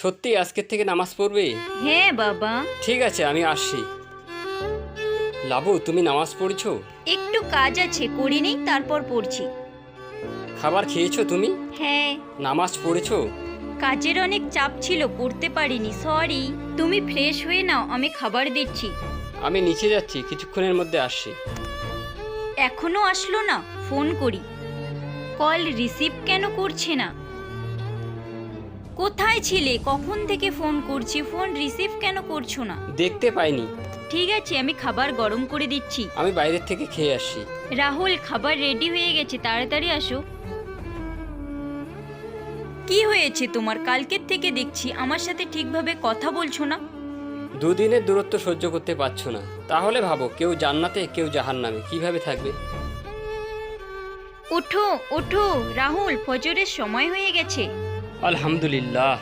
সত্যি আজকের থেকে নামাজ পড়বে? হ্যাঁ বাবা। ঠিক আছে, আমি আসছি। লাবু, তুমি নামাজ পড়ছো? একটু কাজ আছে, করে নেই, তারপর পড়ছি। খাবার খেয়েছো তুমি? হ্যাঁ। নামাজ পড়েছো? কাজের অনেক চাপ ছিল, পড়তে পারিনি, সরি। তুমি ফ্রেশ হয়ে নাও, আমি খাবার দিচ্ছি। আমি নিচে যাচ্ছি, কিছুক্ষণের মধ্যে আসছি। এখনো আসলো না? ফোন করি। কল রিসিভ কেন করছে না? কোথায় ছিলে? কখন থেকে ফোন করছি, ফোন রিসিভ কেন করছো না? দেখতে পাইনি। ঠিক আছে, আমি খাবার গরম করে দিচ্ছি। আমি বাইরের থেকে খেয়ে আসছি। রাহুল, খাবার রেডি হয়ে গেছে, তাড়াতাড়ি আসো। কি হয়েছে তোমার? কালকের থেকে দেখছি আমার সাথে ঠিকভাবে কথা বলছো না। দুদিনের দূরত্ব সহ্য করতে পারছো না? তাহলে ভাবো, কেউ জান্নাতে কেউ জাহান্নামে, কিভাবে থাকবে? ওঠো ওঠো রাহুল, ফজরের সময় হয়ে গেছে। আলহামদুলিল্লাহ।